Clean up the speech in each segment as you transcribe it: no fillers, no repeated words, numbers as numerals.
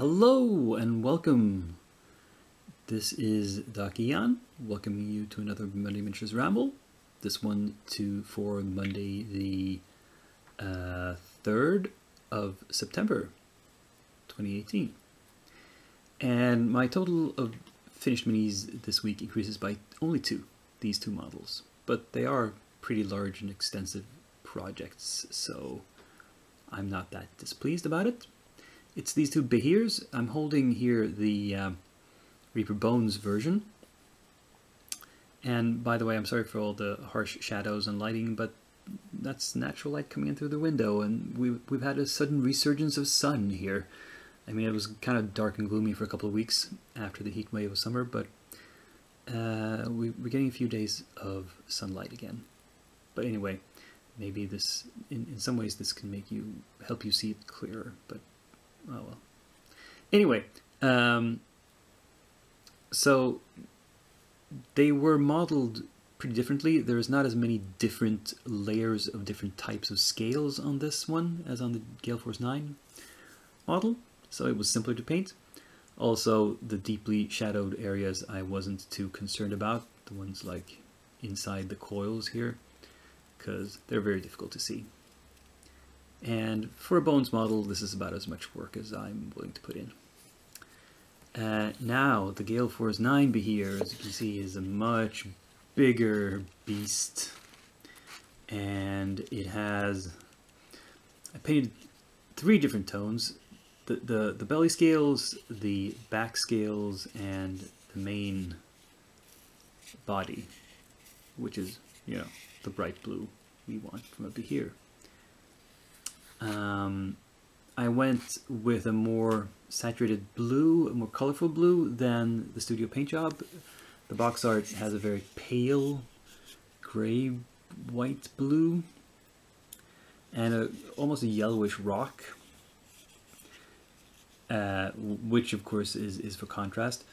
Hello and welcome. This is Doc Ian, welcoming you to another Monday Miniatures Ramble. This one for Monday the 3rd of September 2018. And my total of finished minis this week increases by only these two models. But they are pretty large and extensive projects, so I'm not that displeased about it. It's these two behirs. I'm holding here the Reaper Bones version. And by the way, I'm sorry for all the harsh shadows and lighting, but that's natural light coming in through the window, and we've had a sudden resurgence of sun here. I mean, it was kind of dark and gloomy for a couple of weeks after the heat wave of summer, but we're getting a few days of sunlight again. But anyway, maybe this, in some ways, this can help you see it clearer, but oh well. Anyway, so they were modeled pretty differently. There's not as many different layers of different types of scales on this one as on the Gale Force 9 model, so it was simpler to paint. Also, the deeply shadowed areas I wasn't too concerned about, the ones like inside the coils here, because they're very difficult to see. And for a Bones model, this is about as much work as I'm willing to put in. Now, the Gale Force 9 behir, as you can see, is a much bigger beast. And it has, I painted 3 different tones. The belly scales, the back scales, and the main body, which is, you know, the bright blue we want from a behir. I went with a more saturated blue, a more colorful blue than the studio paint job. The box art has a very pale gray white blue and almost a yellowish rock, which of course is for contrast.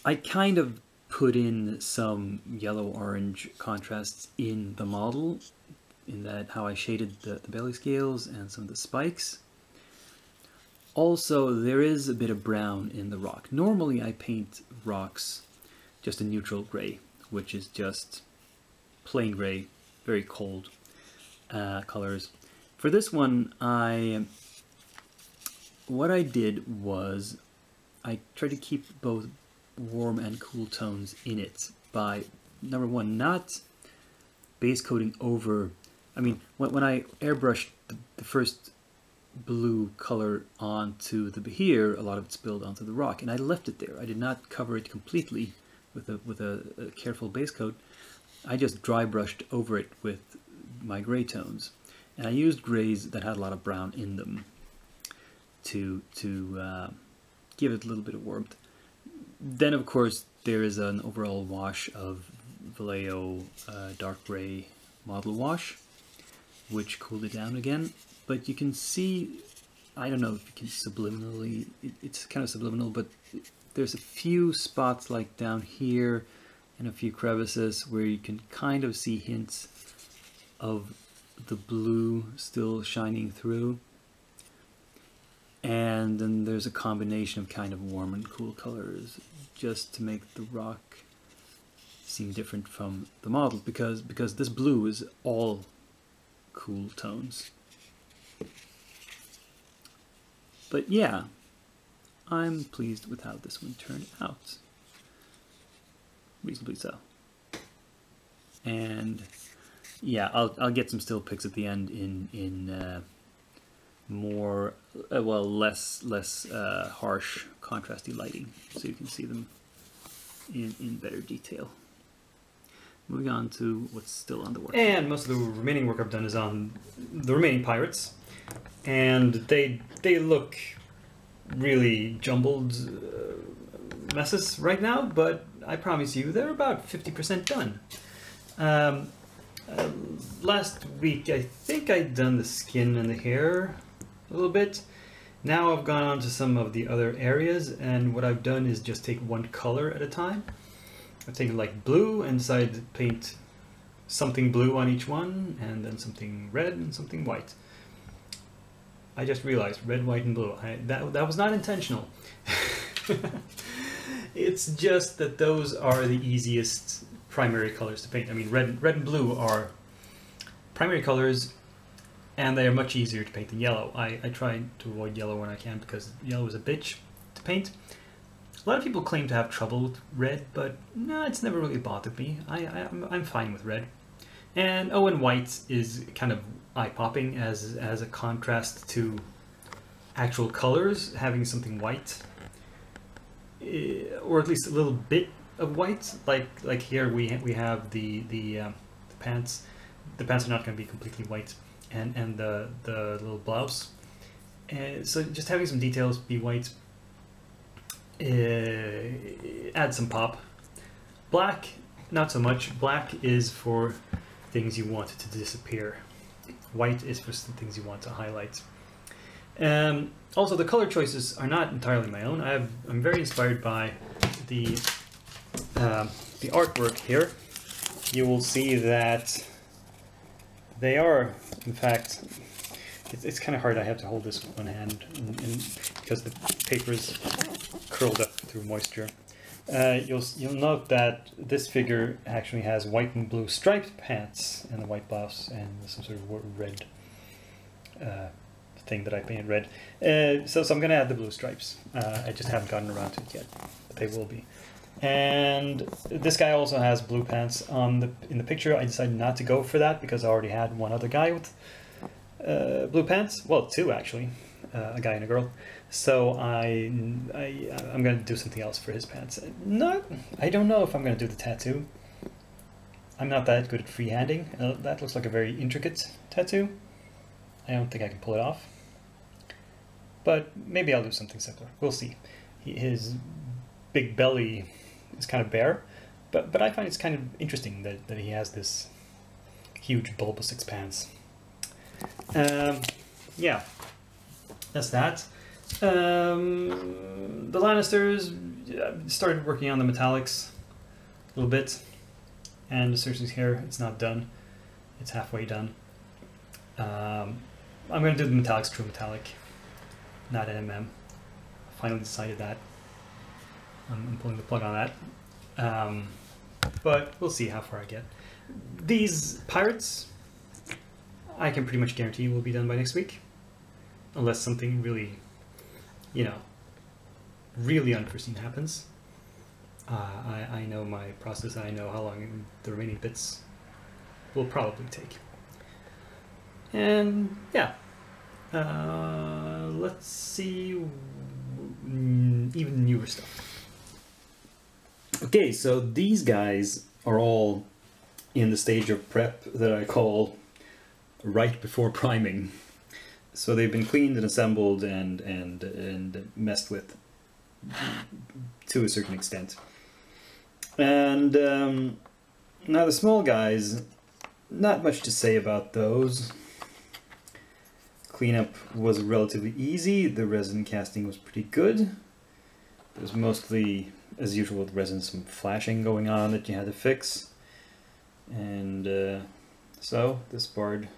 I kind of put in some yellow-orange contrasts in the model, in that how I shaded the belly scales and some of the spikes. Also, there is a bit of brown in the rock. Normally I paint rocks just a neutral gray, which is just plain gray, very cold colors. For this one, what I did was I tried to keep both warm and cool tones in it by, number one, not base coating over. I mean, when I airbrushed the first blue color onto the behir, a lot of it spilled onto the rock, and I left it there. I did not cover it completely with a careful base coat. I just dry brushed over it with my gray tones, and I used grays that had a lot of brown in them to give it a little bit of warmth. Then, of course, there is an overall wash of Vallejo dark gray model wash, which cooled it down again. But you can see, I don't know if you can subliminally, it's kind of subliminal, but there's a few spots like down here and a few crevices where you can kind of see hints of the blue still shining through. And then there's a combination of kind of warm and cool colors just to make the rock seem different from the model, because this blue is all cool tones. But yeah, I'm pleased with how this one turned out. Reasonably so. And yeah, I'll get some still pics at the end in more less harsh contrasty lighting, so you can see them in better detail. Moving on to what's still on the work. And most of the remaining work I've done is on the remaining pirates, and they look really jumbled messes right now, but I promise you they're about 50% done. Last week I think I'd done the skin and the hair a little bit. Now I've gone on to some of the other areas, and what I've done is just take one color at a time. I've taken like blue and decided to paint something blue on each one, and then something red and something white. I just realized red, white, and blue. That was not intentional. It's just that those are the easiest primary colors to paint. I mean, red and blue are primary colors, and they are much easier to paint than yellow. I try to avoid yellow when I can because yellow is a bitch to paint. A lot of people claim to have trouble with red, but no, it's never really bothered me. I'm fine with red. And and white is kind of eye-popping as a contrast to actual colors, having something white, or at least a little bit of white. Like here we have the pants. The pants are not going to be completely white, and the little blouse. So just having some details be white adds some pop. Black, not so much. Black is for things you want to disappear. White is for some things you want to highlight. Also, the color choices are not entirely my own. I'm very inspired by the artwork here. You will see that they are, in fact, it's kind of hard. I have to hold this with one hand because the paper is curled up through moisture. You'll note that this figure actually has white and blue striped pants and a white blouse and some sort of red thing that I painted red. So I'm going to add the blue stripes. I just haven't gotten around to it yet, but they will be. And this guy also has blue pants in the picture. I decided not to go for that because I already had one other guy with blue pants. Well, two actually, a guy and a girl. So I'm going to do something else for his pants. I don't know if I'm going to do the tattoo. I'm not that good at freehanding. That looks like a very intricate tattoo. I don't think I can pull it off. But maybe I'll do something simpler. We'll see. His big belly is kind of bare, but I find it's kind of interesting that he has this huge bulbous expanse. Yeah, that's that. The Lannisters started working on the metallics a little bit, and the Cersei's hair, it's not done. It's halfway done. I'm going to do the metallics true metallic, not NMM. I finally decided that. I'm pulling the plug on that. But we'll see how far I get. These pirates, I can pretty much guarantee will be done by next week. Unless something really, really unforeseen happens. I know my process, and I know how long the remaining bits will probably take. And yeah, let's see even newer stuff. Okay, so these guys are all in the stage of prep that I call right before priming. So they've been cleaned and assembled and messed with to a certain extent. And now the small guys, not much to say about those. Cleanup was relatively easy. The resin casting was pretty good. It was mostly, as usual with resin, some flashing going on that you had to fix. And so this board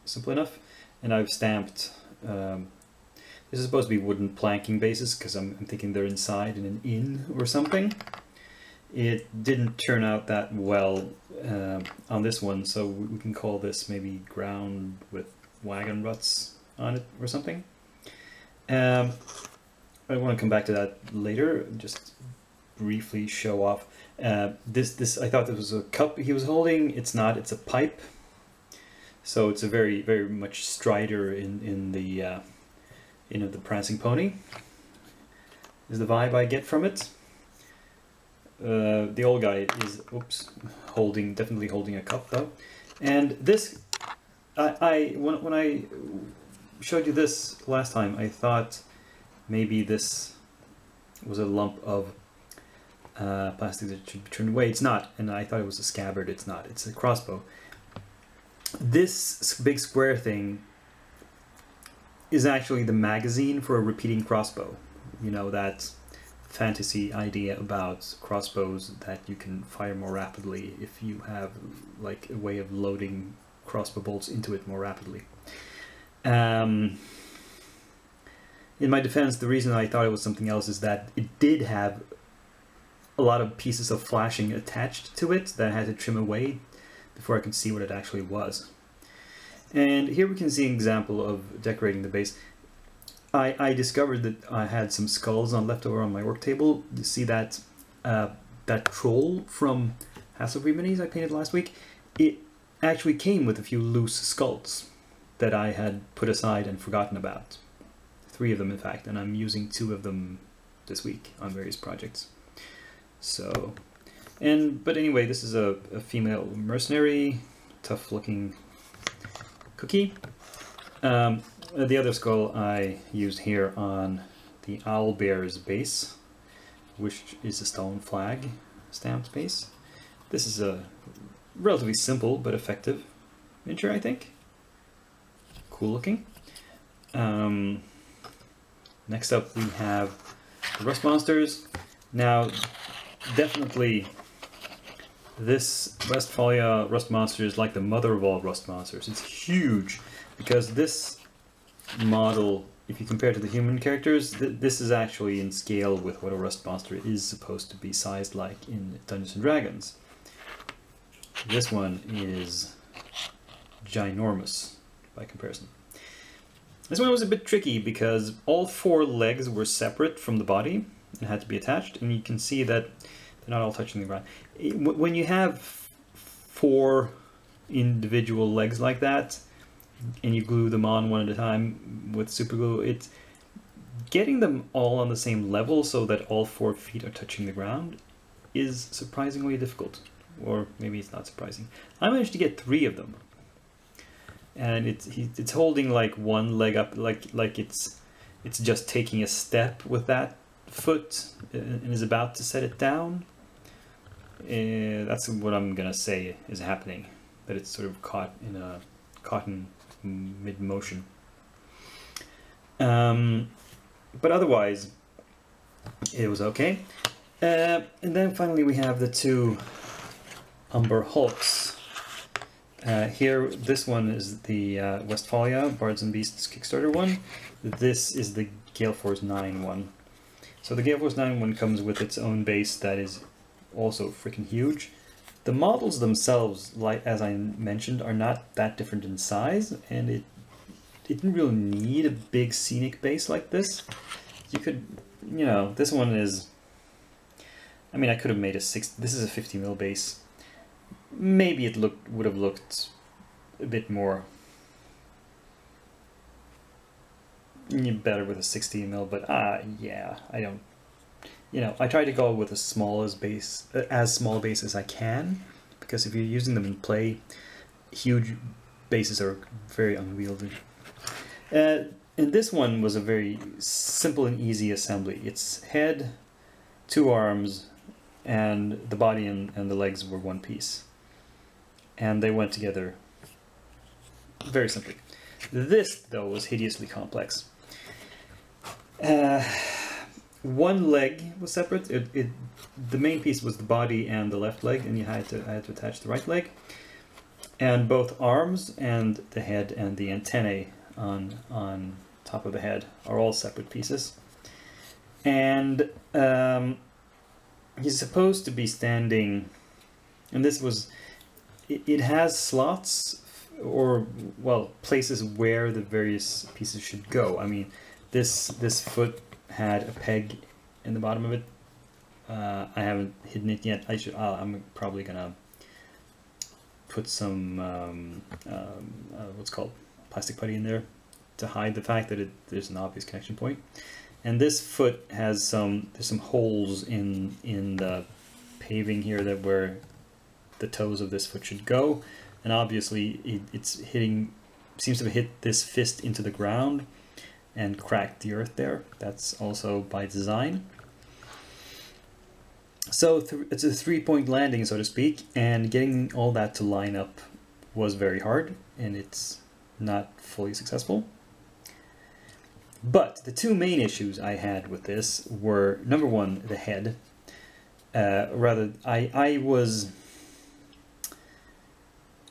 is simple enough. And I've stamped, this is supposed to be wooden planking bases because I'm thinking they're inside in an inn or something. It didn't turn out that well on this one, so we can call this maybe ground with wagon ruts on it or something. I want to come back to that later, just briefly show off. This I thought this was a cup he was holding. It's not, it's a pipe. So it's a very, very much Strider in the the prancing pony is the vibe I get from it. The old guy is definitely holding a cup though. And this, when I showed you this last time, I thought maybe this was a lump of plastic that should be turned away. It's not, and I thought it was a scabbard. It's not. It's a crossbow. This big square thing is actually the magazine for a repeating crossbow. You know, that fantasy idea about crossbows that you can fire more rapidly if you have like a way of loading crossbow bolts into it more rapidly. in my defense, the reason I thought it was something else is that it did have a lot of pieces of flashing attached to it that I had to trim away before I could see what it actually was. And here we can see an example of decorating the base. I discovered that I had some skulls left over on my work table. You see that that troll from Hassle Minis I painted last week? It actually came with a few loose skulls that I had put aside and forgotten about. 3 of them, in fact, and I'm using 2 of them this week on various projects. So, but anyway, this is a female mercenary, tough-looking cookie. The other skull I used here on the owl bear's base, which is a stone flag stamped base. This is a relatively simple but effective miniature, I think. Cool looking. Next up we have the rust monsters. Now, definitely this Westphalia rust monster is like the mother of all rust monsters. It's huge because this model, if you compare it to the human characters, this is actually in scale with what a rust monster is supposed to be sized like in Dungeons and Dragons. This one is ginormous by comparison. This one was a bit tricky because all 4 legs were separate from the body and had to be attached, and you can see that they're not all touching the ground. When you have 4 individual legs like that, and you glue them on one at a time with super glue, it's getting them all on the same level so that all 4 feet are touching the ground is surprisingly difficult. Or maybe it's not surprising. I managed to get 3 of them. And it's holding like one leg up, like it's just taking a step with that foot and is about to set it down. That's what I'm gonna say is happening. That it's sort of caught in a cotton mid-motion. But otherwise, it was okay. And then finally we have the 2 Umber Hulks. Here, this one is the Westphalia Bards and Beasts Kickstarter one. This is the Gale Force 9 one. So the Gale Force 9 one comes with its own base that is also freaking huge. The models themselves, like as I mentioned, are not that different in size, and it didn't really need a big scenic base like this. You could, you know, this one is, I mean, I could have made a 6, this is a 50 mil base. Maybe it would have looked a bit more better with a 60 mil, but yeah, I don't, you know, I try to go with as small a base as I can, because if you're using them in play, huge bases are very unwieldy. And this one was a very simple and easy assembly. Its head, 2 arms, and the body and the legs were one piece. And they went together very simply. This, though, was hideously complex. One leg was separate. The main piece was the body and the left leg, and I had to attach the right leg. And both arms and the head and the antennae on top of the head are all separate pieces. And he's supposed to be standing, and this was, it has slots, or, well, places where the various pieces should go. I mean, this foot had a peg in the bottom of it. I haven't hidden it yet. I'm probably gonna put some what's called plastic putty in there to hide the fact that there's an obvious connection point. And this foot has there's some holes in the paving here that where the toes of this foot should go, and obviously seems to have hit this fist into the ground and cracked the earth there. That's also by design. So it's a 3-point landing, so to speak, and getting all that to line up was very hard, and it's not fully successful. But the 2 main issues I had with this were, number 1, the head.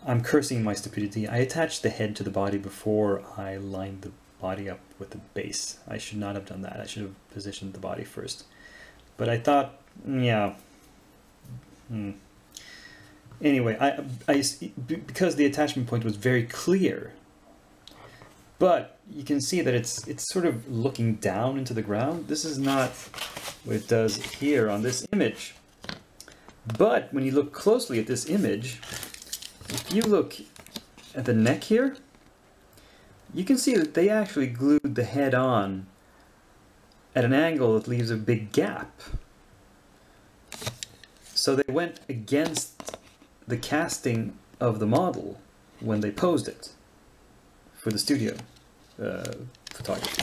I'm cursing my stupidity. I attached the head to the body before I lined body up with the base. I should not have done that. I should have positioned the body first. But I thought, yeah. Anyway, because the attachment point was very clear, but you can see that it's sort of looking down into the ground. This is not what it does here on this image. But when you look closely at this image, if you look at the neck here, you can see that they actually glued the head on at an angle that leaves a big gap. So they went against the casting of the model when they posed it for the studio photography.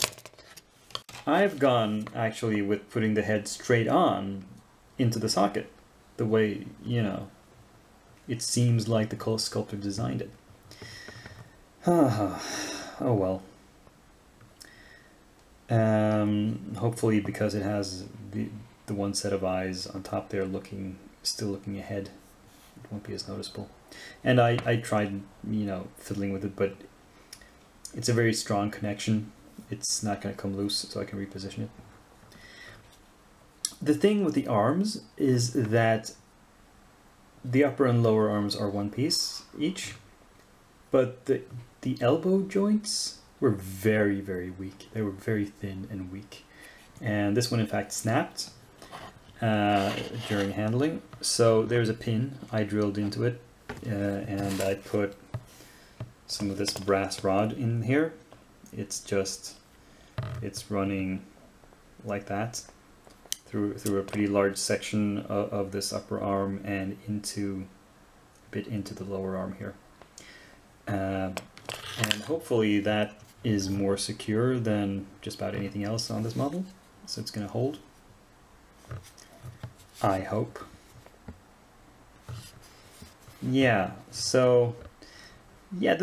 I've gone actually with putting the head straight on into the socket, the way, you know, it seems like the sculptor designed it. Oh well. Hopefully, because it has the one set of eyes on top there still looking ahead, it won't be as noticeable. And I tried, you know, fiddling with it, but it's a very strong connection. It's not going to come loose, so I can reposition it. The thing with the arms is that the upper and lower arms are one piece each, but the elbow joints were very, very weak. They were very thin and weak. And this one, in fact, snapped during handling. So there's a pin I drilled into it, and I put some of this brass rod in here. It's running like that through a pretty large section of this upper arm and a bit into the lower arm here. And hopefully that is more secure than just about anything else on this model, so it's going to hold. I hope. Yeah, so yeah,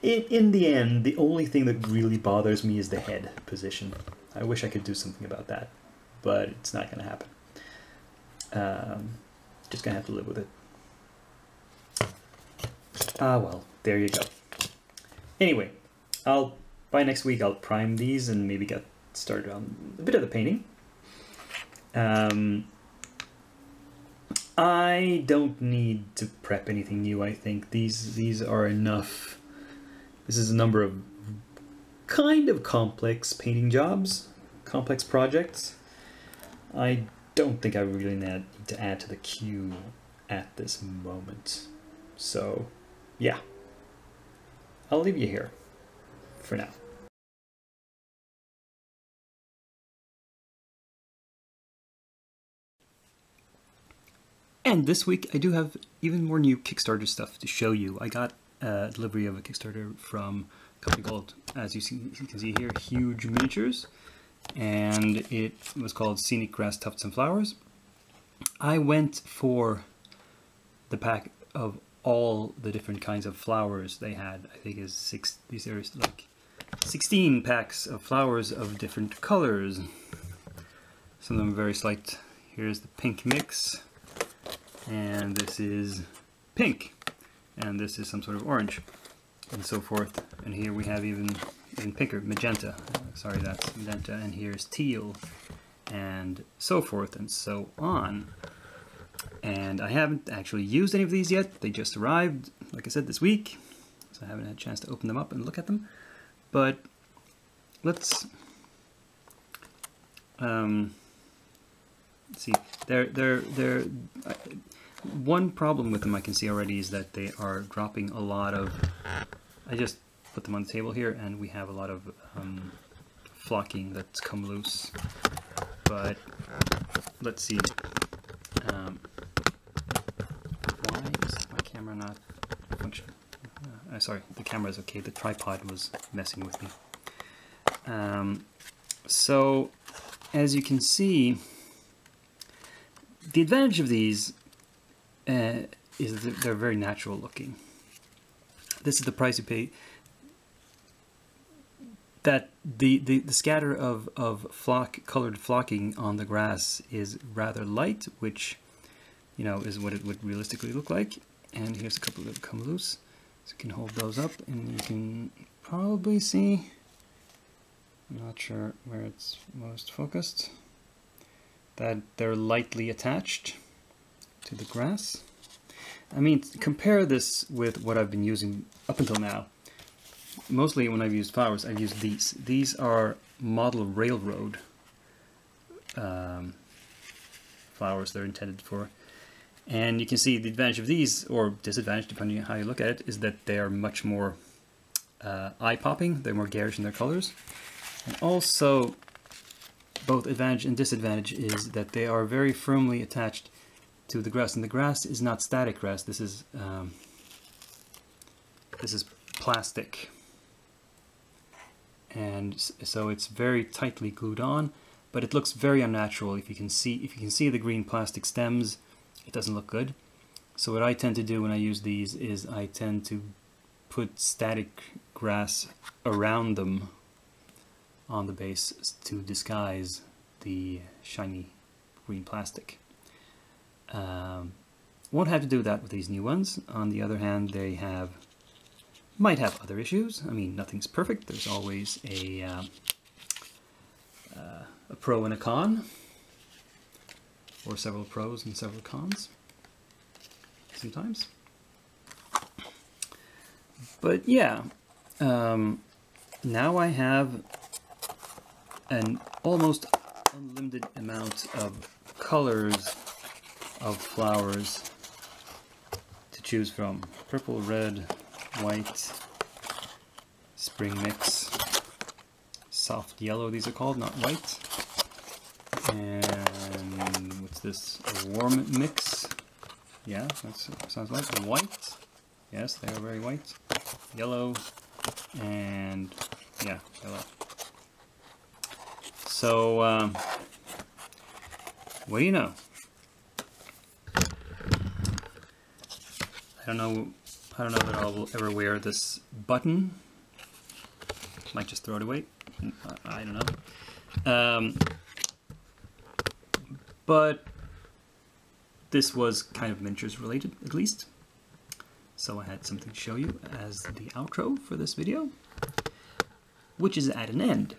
in the end, the only thing that really bothers me is the head position. I wish I could do something about that, but it's not going to happen. Just going to have to live with it. Ah well, there you go. Anyway, by next week I'll prime these and maybe get started on a bit of the painting. I don't need to prep anything new. I think these are enough. This is a number of kind of complex painting jobs, complex projects. I don't think I really need to add to the queue at this moment. So yeah, I'll leave you here for now. And this week I do have even more new Kickstarter stuff to show you. I got a delivery of a Kickstarter from a company called, as you can see here, Huge Miniatures, and it was called Scenic Grass, Tufts and Flowers. I went for the pack of all the different kinds of flowers they had. I think these are like 16 packs of flowers of different colors. Some of them are very slight. Here's the pink mix, and this is pink, and this is some sort of orange, and so forth. And here we have even pinker, magenta. Sorry, that's magenta. And here's teal, and so forth and so on. And I haven't actually used any of these yet. They just arrived, like I said, this week, so I haven't had a chance to open them up and look at them. But let's see. One problem with them I can see already is that they are dropping a lot of. I just put them on the table here, and we have a lot of flocking that's come loose. But let's see. Why is my camera not functioning? Sorry, the camera is okay. The tripod was messing with me. So, as you can see, the advantage of these is that they're very natural looking. This is the price you pay. That the scatter of colored flocking on the grass is rather light, which, you know, is what it would realistically look like. And here's a couple that come loose, so you can hold those up, and you can probably see I'm not sure where it's most focused, that they're lightly attached to the grass. I mean, compare this with what I've been using up until now. Mostly when I've used flowers, I've used these. These are model railroad flowers they're intended for. And you can see the advantage of these, or disadvantage depending on how you look at it, is that they are much more eye-popping. They're more garish in their colors. And also, both advantage and disadvantage is that they are very firmly attached to the grass. And the grass is not static grass. This is plastic. And so it's very tightly glued on, but it looks very unnatural. If you can see the green plastic stems, it doesn't look good. So what I tend to do when I use these is I tend to put static grass around them on the base to disguise the shiny green plastic. Won't have to do that with these new ones. On the other hand, they might have other issues. I mean, nothing's perfect. There's always a pro and a con, or several pros and several cons sometimes. But yeah, now I have an almost unlimited amount of colors of flowers to choose from. Purple, red, white, spring mix, soft yellow these are called, not white. And what's this? A warm mix. Yeah, that sounds like white. Yes, they are very white. Yellow, and yeah, yellow. So, what do you know? I don't know that I'll ever wear this button. Might just throw it away. I don't know. But this was kind of miniatures related, at least. So I had something to show you as the outro for this video, which is at an end.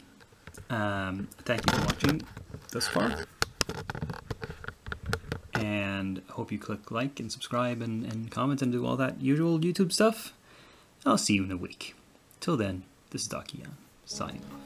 Thank you for watching thus far. And I hope you click like and subscribe and comment and do all that usual YouTube stuff. I'll see you in a week. Till then, this is Dakian, signing off.